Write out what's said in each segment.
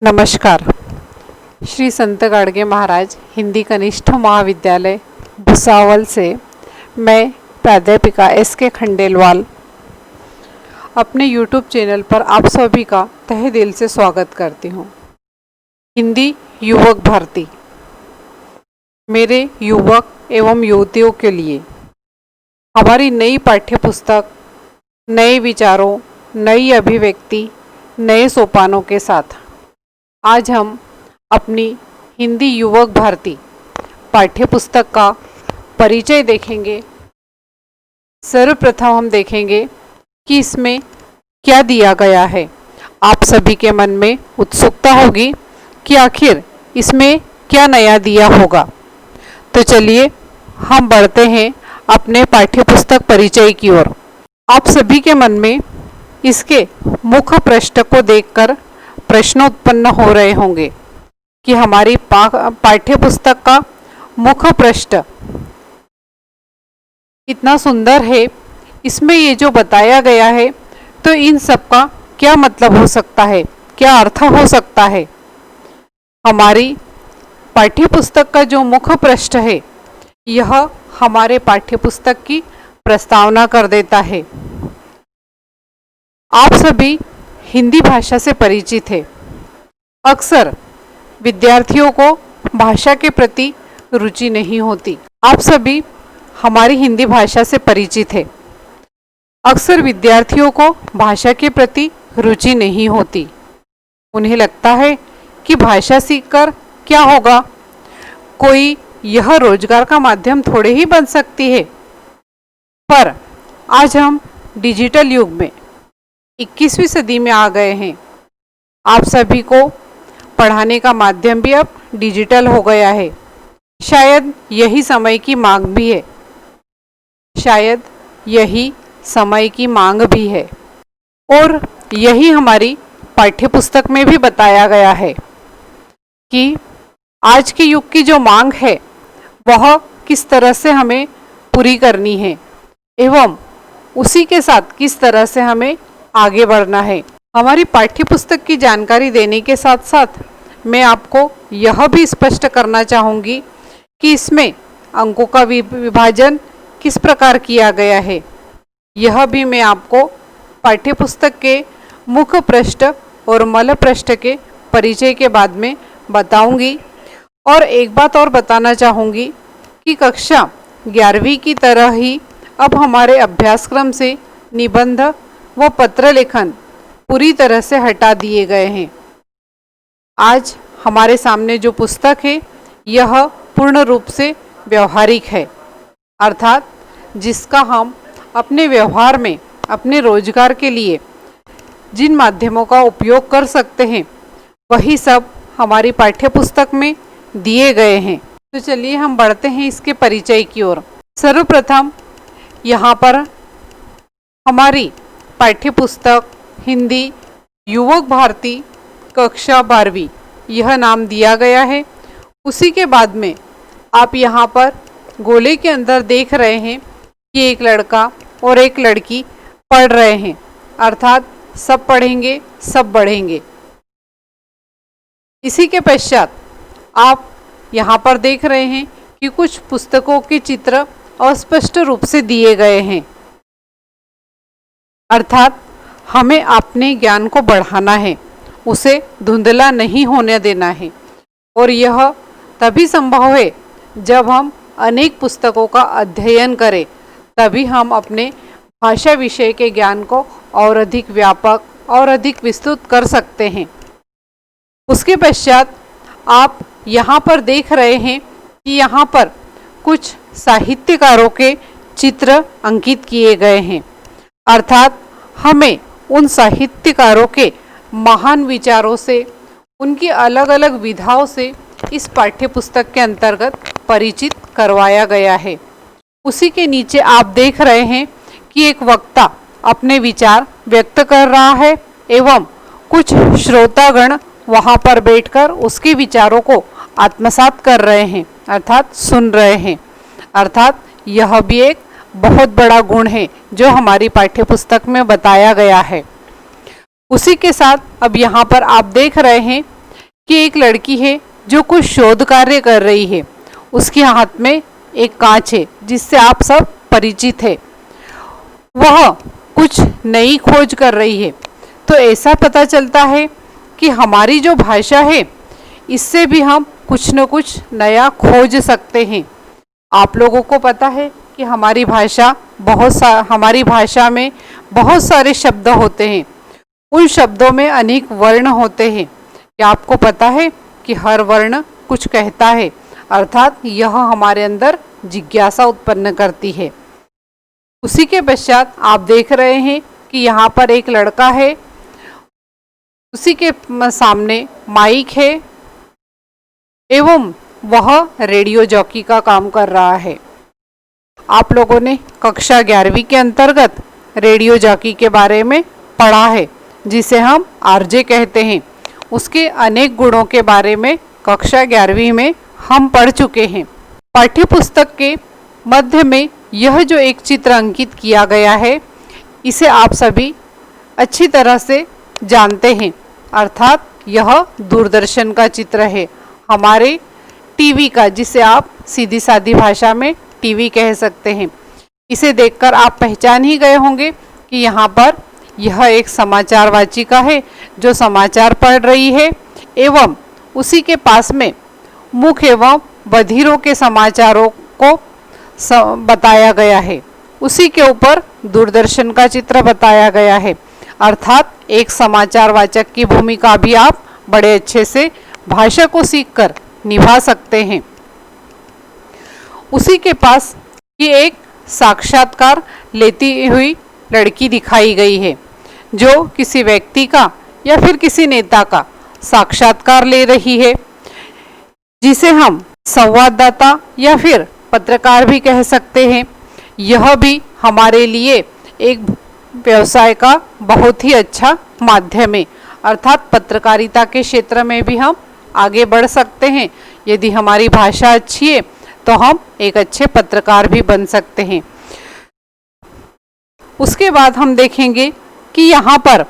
नमस्कार। श्री संत गाडगे महाराज हिंदी कनिष्ठ महाविद्यालय भुसावल से मैं प्राध्यापिका एस.के. खंडेलवाल अपने YouTube चैनल पर आप सभी का तहे दिल से स्वागत करती हूँ। हिंदी युवक भारती मेरे युवक एवं युवतियों के लिए हमारी नई पाठ्यपुस्तक नए विचारों, नई अभिव्यक्ति, नए सोपानों के साथ आज हम अपनी हिंदी युवक भारती पाठ्यपुस्तक का परिचय देखेंगे। सर्वप्रथम हम देखेंगे कि इसमें क्या दिया गया है। आप सभी के मन में उत्सुकता होगी कि आखिर इसमें क्या नया दिया होगा। तो चलिए हम बढ़ते हैं अपने पाठ्यपुस्तक परिचय की ओर। आप सभी के मन में इसके मुख्य पृष्ठ को देखकर प्रश्न उत्पन्न हो रहे होंगे कि हमारी पाठ्यपुस्तक का मुख्य पृष्ठ इतना सुंदर है, इसमें ये जो बताया गया है तो इन सब का क्या मतलब हो सकता है, क्या अर्थ हो सकता है। हमारी पाठ्यपुस्तक का जो मुख्य पृष्ठ है यह हमारे पाठ्यपुस्तक की प्रस्तावना कर देता है। आप सभी हिंदी भाषा से परिचित है। अक्सर विद्यार्थियों को भाषा के प्रति रुचि नहीं होती। आप सभी हमारी हिंदी भाषा से परिचित है। अक्सर विद्यार्थियों को भाषा के प्रति रुचि नहीं होती। उन्हें लगता है कि भाषा सीखकर क्या होगा, कोई यह रोजगार का माध्यम थोड़े ही बन सकती है। पर आज हम डिजिटल युग में 21वीं सदी में आ गए हैं। आप सभी को पढ़ाने का माध्यम भी अब डिजिटल हो गया है। शायद यही समय की मांग भी है। शायद यही समय की मांग भी है और यही हमारी पाठ्यपुस्तक में भी बताया गया है कि आज के युग की जो मांग है वह किस तरह से हमें पूरी करनी है एवं उसी के साथ किस तरह से हमें आगे बढ़ना है। हमारी पाठ्यपुस्तक की जानकारी देने के साथ साथ मैं आपको यह भी स्पष्ट करना चाहूँगी कि इसमें अंकों का विभाजन किस प्रकार किया गया है। यह भी मैं आपको पाठ्यपुस्तक के मुख्य पृष्ठ और मल पृष्ठ के परिचय के बाद में बताऊंगी। और एक बात और बताना चाहूँगी कि कक्षा 11वीं की तरह ही अब हमारे अभ्यासक्रम से निबंध व पत्र लेखन पूरी तरह से हटा दिए गए हैं। आज हमारे सामने जो पुस्तक है यह पूर्ण रूप से व्यवहारिक है, अर्थात जिसका हम अपने व्यवहार में, अपने रोजगार के लिए जिन माध्यमों का उपयोग कर सकते हैं वही सब हमारी पाठ्यपुस्तक में दिए गए हैं। तो चलिए हम बढ़ते हैं इसके परिचय की ओर। सर्वप्रथम यहाँ पर हमारी पाठ्यपुस्तक हिंदी युवक भारती कक्षा 12वीं यह नाम दिया गया है। उसी के बाद में आप यहाँ पर गोले के अंदर देख रहे हैं कि एक लड़का और एक लड़की पढ़ रहे हैं, अर्थात सब पढ़ेंगे सब बढ़ेंगे। इसी के पश्चात आप यहाँ पर देख रहे हैं कि कुछ पुस्तकों के चित्र अस्पष्ट रूप से दिए गए हैं, अर्थात हमें अपने ज्ञान को बढ़ाना है, उसे धुंधला नहीं होने देना है। और यह तभी संभव है जब हम अनेक पुस्तकों का अध्ययन करें, तभी हम अपने भाषा विषय के ज्ञान को और अधिक व्यापक और अधिक विस्तृत कर सकते हैं। उसके पश्चात आप यहाँ पर देख रहे हैं कि यहाँ पर कुछ साहित्यकारों के चित्र अंकित किए गए हैं, अर्थात हमें उन साहित्यकारों के महान विचारों से, उनकी अलग अलग विधाओं से इस पाठ्यपुस्तक के अंतर्गत परिचित करवाया गया है। उसी के नीचे आप देख रहे हैं कि एक वक्ता अपने विचार व्यक्त कर रहा है एवं कुछ श्रोतागण वहाँ पर बैठकर उसके विचारों को आत्मसात कर रहे हैं, अर्थात सुन रहे हैं। अर्थात यह भी एक बहुत बड़ा गुण है जो हमारी पाठ्यपुस्तक में बताया गया है। उसी के साथ अब यहाँ पर आप देख रहे हैं कि एक लड़की है जो कुछ शोध कार्य कर रही है। उसके हाथ में एक कांच है जिससे आप सब परिचित है। वह कुछ नई खोज कर रही है। तो ऐसा पता चलता है कि हमारी जो भाषा है इससे भी हम कुछ न कुछ नया खोज सकते हैं। आप लोगों को पता है कि हमारी भाषा में बहुत सारे शब्द होते हैं। उन शब्दों में अनेक वर्ण होते हैं। क्या आपको पता है कि हर वर्ण कुछ कहता है, अर्थात यह हमारे अंदर जिज्ञासा उत्पन्न करती है। उसी के पश्चात आप देख रहे हैं कि यहाँ पर एक लड़का है, उसी के सामने माइक है एवं वह रेडियो जॉकी का काम कर रहा है। आप लोगों ने कक्षा 11वीं के अंतर्गत रेडियो जॉकी के बारे में पढ़ा है, जिसे हम आरजे कहते हैं। उसके अनेक गुणों के बारे में कक्षा 11वीं में हम पढ़ चुके हैं। पाठ्य पुस्तक के मध्य में यह जो एक चित्र अंकित किया गया है, इसे आप सभी अच्छी तरह से जानते हैं, अर्थात यह दूरदर्शन का चित्र है, हमारे टीवी का, जिसे आप सीधी सादी भाषा में टीवी कह सकते हैं। इसे देखकर आप पहचान ही गए होंगे कि यहाँ पर यह एक समाचार वाचिका है जो समाचार पढ़ रही है एवं उसी के पास में मुख्य एवं बधिरों के समाचारों को बताया गया है। उसी के ऊपर दूरदर्शन का चित्र बताया गया है, अर्थात एक समाचार वाचक की भूमिका भी आप बड़े अच्छे से भाषा को सीखकर निभा सकते हैं। उसी के पास ये एक साक्षात्कार लेती हुई लड़की दिखाई गई है, जो किसी व्यक्ति का या फिर किसी नेता का साक्षात्कार ले रही है, जिसे हम संवाददाता या फिर पत्रकार भी कह सकते हैं। यह भी हमारे लिए एक व्यवसाय का बहुत ही अच्छा माध्यम है, अर्थात पत्रकारिता के क्षेत्र में भी हम आगे बढ़ सकते हैं। यदि हमारी भाषा अच्छी है तो हम एक अच्छे पत्रकार भी बन सकते हैं। उसके बाद हम देखेंगे कि यहाँ पर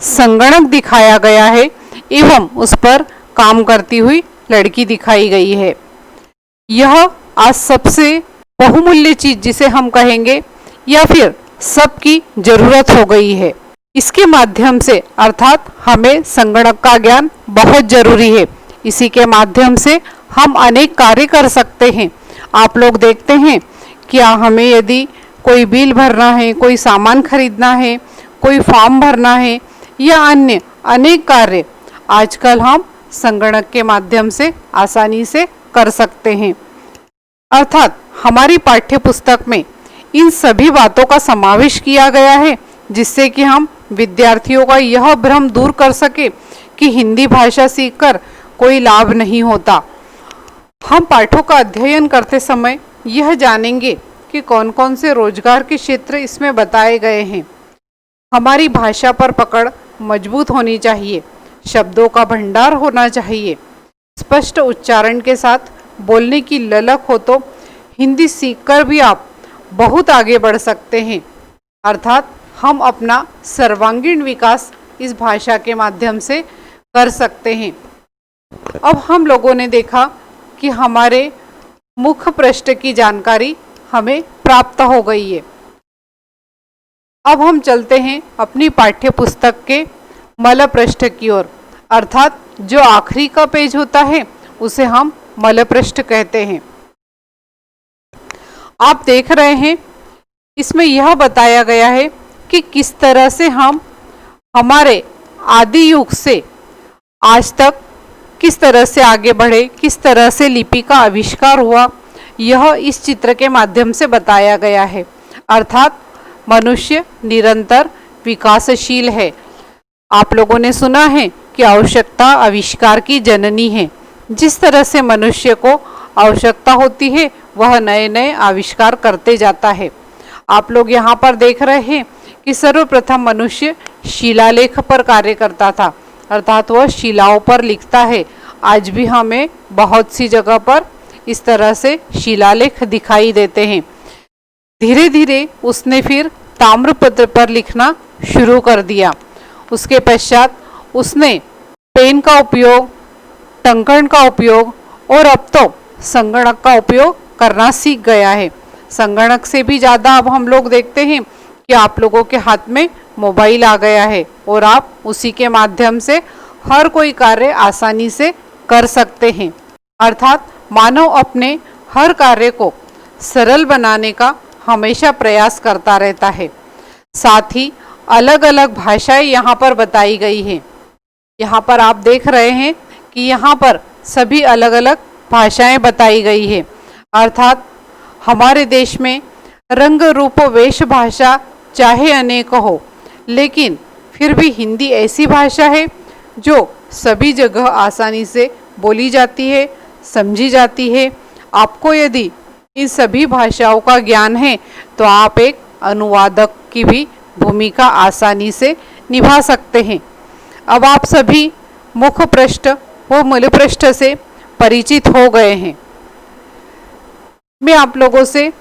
संगणक दिखाया गया है एवं उस पर काम करती हुई लड़की दिखाई गई है। यह आज सबसे बहुमूल्य चीज जिसे हम कहेंगे या फिर सबकी जरूरत हो गई है। इसके माध्यम से, अर्थात हमें संगणक का ज्ञान बहुत जरूरी है। इसी के माध्यम से हम अनेक कार्य कर सकते हैं। आप लोग देखते हैं कि हमें यदि कोई बिल भरना है, कोई सामान खरीदना है, कोई फॉर्म भरना है या अन्य अनेक कार्य आजकल हम संगणक के माध्यम से आसानी से कर सकते हैं। अर्थात हमारी पाठ्य पुस्तक में इन सभी बातों का समावेश किया गया है, जिससे कि हम विद्यार्थियों का यह भ्रम दूर कर सके कि हिंदी भाषा सीखकर कोई लाभ नहीं होता। हम पाठों का अध्ययन करते समय यह जानेंगे कि कौन कौन से रोजगार के क्षेत्र इसमें बताए गए हैं। हमारी भाषा पर पकड़ मजबूत होनी चाहिए, शब्दों का भंडार होना चाहिए, स्पष्ट उच्चारण के साथ बोलने की ललक हो तो हिंदी सीखकर भी आप बहुत आगे बढ़ सकते हैं। अर्थात हम अपना सर्वांगीण विकास इस भाषा के माध्यम से कर सकते हैं। अब हम लोगों ने देखा कि हमारे मुख्य पृष्ठ की जानकारी हमें प्राप्त हो गई है। अब हम चलते हैं अपनी पाठ्य पुस्तक के मल पृष्ठ की ओर, अर्थात जो आखिरी का पेज होता है उसे हम मल पृष्ठ कहते हैं। आप देख रहे हैं इसमें यह बताया गया है कि किस तरह से हम हमारे आदि युग से आज तक किस तरह से आगे बढ़े, किस तरह से लिपि का आविष्कार हुआ, यह इस चित्र के माध्यम से बताया गया है। अर्थात मनुष्य निरंतर विकासशील है। आप लोगों ने सुना है कि आवश्यकता आविष्कार की जननी है। जिस तरह से मनुष्य को आवश्यकता होती है वह नए नए आविष्कार करते जाता है। आप लोग यहाँ पर देख रहे हैं कि सर्वप्रथम मनुष्य शिलालेख पर कार्य करता था, अर्थात वह शिलाओं पर लिखता है। आज भी हमें बहुत सी जगह पर इस तरह से शिलालेख दिखाई देते हैं। धीरे धीरे उसने फिर ताम्रपत्र पर लिखना शुरू कर दिया। उसके पश्चात उसने पेन का उपयोग टंकण का उपयोग और अब तो संगणक का उपयोग करना सीख गया है। संगणक से भी ज़्यादा अब हम लोग देखते हैं कि आप लोगों के हाथ में मोबाइल आ गया है और आप उसी के माध्यम से हर कोई कार्य आसानी से कर सकते हैं। अर्थात मानव अपने हर कार्य को सरल बनाने का हमेशा प्रयास करता रहता है। साथ ही अलग अलग भाषाएं यहाँ पर बताई गई हैं। यहाँ पर आप देख रहे हैं कि यहाँ पर सभी अलग अलग भाषाएं बताई गई है। अर्थात हमारे देश में रंग रूप वेश भाषा चाहे अनेक हो, लेकिन फिर भी हिंदी ऐसी भाषा है जो सभी जगह आसानी से बोली जाती है, समझी जाती है। आपको यदि इन सभी भाषाओं का ज्ञान है तो आप एक अनुवादक की भी भूमिका आसानी से निभा सकते हैं। अब आप सभी मुख पृष्ठ व मूल पृष्ठ से परिचित हो गए हैं। मैं आप लोगों से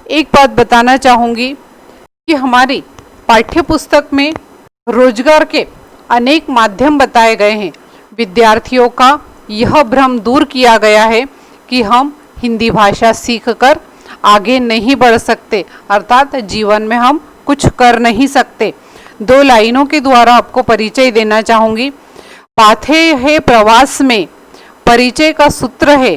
एक बात बताना चाहूँगी कि हमारी पाठ्य पुस्तक में रोजगार के अनेक माध्यम बताए गए हैं। विद्यार्थियों का यह भ्रम दूर किया गया है कि हम हिंदी भाषा सीखकर आगे नहीं बढ़ सकते, अर्थात जीवन में हम कुछ कर नहीं सकते। 2 लाइनों के द्वारा आपको परिचय देना चाहूँगी। पाथे है प्रवास में परिचय का सूत्र है,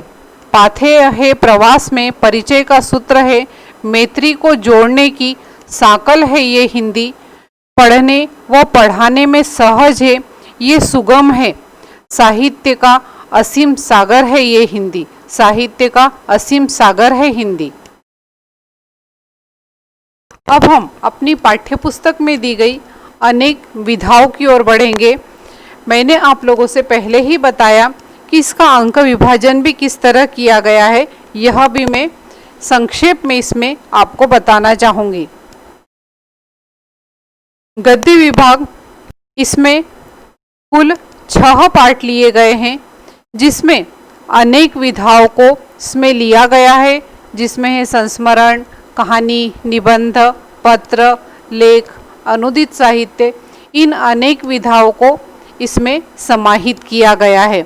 पाथे है प्रवास में परिचय का सूत्र है, मैत्री को जोड़ने की साकल है ये हिंदी, पढ़ने व पढ़ाने में सहज है ये सुगम है, साहित्य का असीम सागर है ये हिंदी, साहित्य का असीम सागर है हिंदी। अब हम अपनी पाठ्यपुस्तक में दी गई अनेक विधाओं की ओर बढ़ेंगे। मैंने आप लोगों से पहले ही बताया कि इसका अंक विभाजन भी किस तरह किया गया है, यह भी मैं संक्षेप में इसमें आपको बताना चाहूँगी। गद्य विभाग, इसमें कुल 6 पाठ लिए गए हैं, जिसमें अनेक विधाओं को इसमें लिया गया है, जिसमें है संस्मरण, कहानी, निबंध, पत्र, लेख, अनुदित साहित्य। इन अनेक विधाओं को इसमें समाहित किया गया है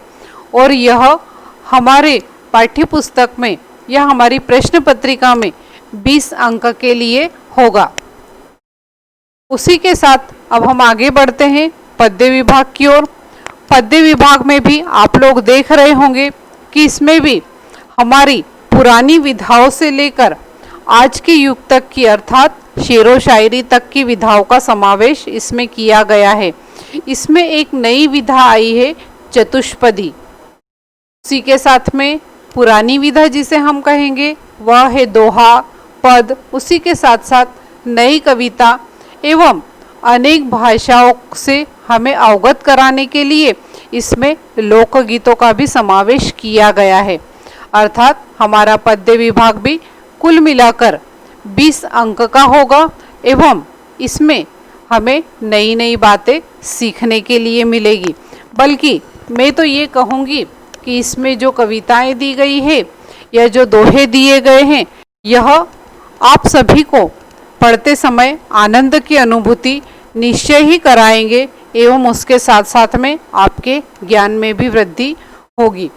और यह हमारे पाठ्यपुस्तक में या हमारी प्रश्न पत्रिका में 20 अंक के लिए होगा। उसी के साथ अब हम आगे बढ़ते हैं पद्य विभाग की ओर। पद्य विभाग में भी आप लोग देख रहे होंगे कि इसमें भी हमारी पुरानी विधाओं से लेकर आज के युग तक की, अर्थात शेरो शायरी तक की विधाओं का समावेश इसमें किया गया है। इसमें एक नई विधा आई है, चतुष्पदी। उसी के साथ में पुरानी विधा जिसे हम कहेंगे वह है दोहा, पद। उसी के साथ साथ नई कविता एवं अनेक भाषाओं से हमें अवगत कराने के लिए इसमें लोकगीतों का भी समावेश किया गया है। अर्थात हमारा पद्य विभाग भी कुल मिलाकर 20 अंक का होगा एवं इसमें हमें नई नई बातें सीखने के लिए मिलेगी। बल्कि मैं तो ये कहूँगी कि इसमें जो कविताएं दी गई है या जो दोहे दिए गए हैं, यह आप सभी को पढ़ते समय आनंद की अनुभूति निश्चय ही कराएंगे एवं उसके साथ साथ में आपके ज्ञान में भी वृद्धि होगी।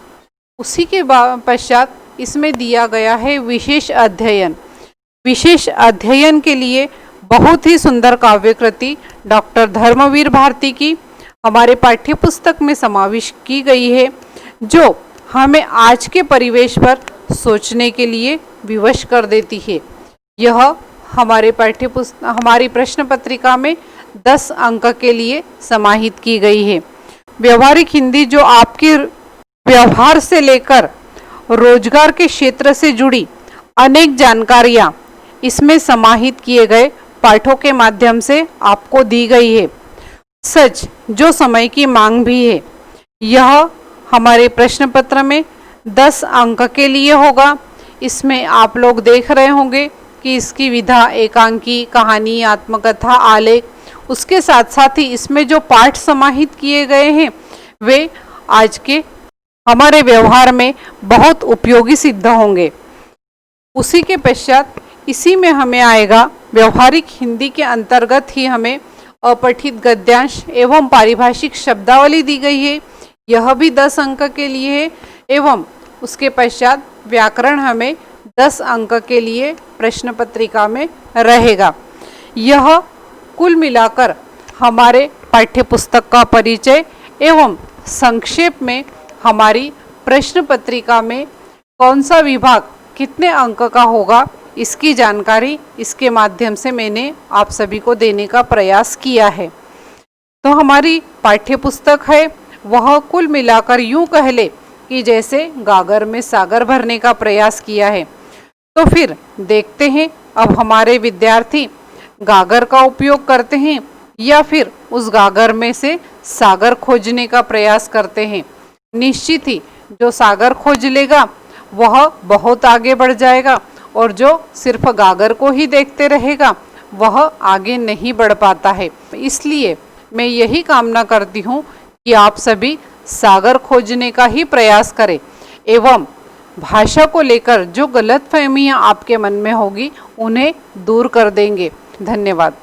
उसी के पश्चात इसमें दिया गया है विशेष अध्ययन। विशेष अध्ययन के लिए बहुत ही सुंदर काव्यकृति डॉक्टर धर्मवीर भारती की हमारे पाठ्यपुस्तक में समावेश की गई है, जो हमें आज के परिवेश पर सोचने के लिए विवश कर देती है। यह हमारे हमारी प्रश्न पत्रिका में 10 अंक के लिए समाहित की गई है। व्यवहारिक हिंदी, जो आपके व्यवहार से लेकर रोजगार के क्षेत्र से जुड़ी अनेक जानकारियाँ इसमें समाहित किए गए पाठों के माध्यम से आपको दी गई है। सच, जो समय की मांग भी है, यह हमारे प्रश्न पत्र में 10 अंक के लिए होगा। इसमें आप लोग देख रहे होंगे कि इसकी विधा एकांकी, कहानी, आत्मकथा, आलेख, उसके साथ साथ ही इसमें जो पाठ समाहित किए गए हैं वे आज के हमारे व्यवहार में बहुत उपयोगी सिद्ध होंगे। उसी के पश्चात इसी में हमें आएगा व्यवहारिक हिंदी के अंतर्गत ही हमें अपठित गद्यांश एवं पारिभाषिक शब्दावली दी गई है। यह भी 10 अंक के लिए है एवं उसके पश्चात व्याकरण हमें 10 अंक के लिए प्रश्न पत्रिका में रहेगा। यह कुल मिलाकर हमारे पाठ्य पुस्तक का परिचय एवं संक्षेप में हमारी प्रश्न पत्रिका में कौन सा विभाग कितने अंक का होगा इसकी जानकारी इसके माध्यम से मैंने आप सभी को देने का प्रयास किया है। तो हमारी पाठ्य पुस्तक है वह कुल मिलाकर यूं कह ले कि जैसे गागर में सागर भरने का प्रयास किया है। तो फिर देखते हैं अब हमारे विद्यार्थी गागर का उपयोग करते हैं या फिर उस गागर में से सागर खोजने का प्रयास करते हैं। निश्चित ही जो सागर खोज लेगा वह बहुत आगे बढ़ जाएगा और जो सिर्फ गागर को ही देखते रहेगा वह आगे नहीं बढ़ पाता है। इसलिए मैं यही कामना करती हूँ कि आप सभी सागर खोजने का ही प्रयास करें एवं भाषा को लेकर जो गलतफहमियां आपके मन में होगी उन्हें दूर कर देंगे। धन्यवाद।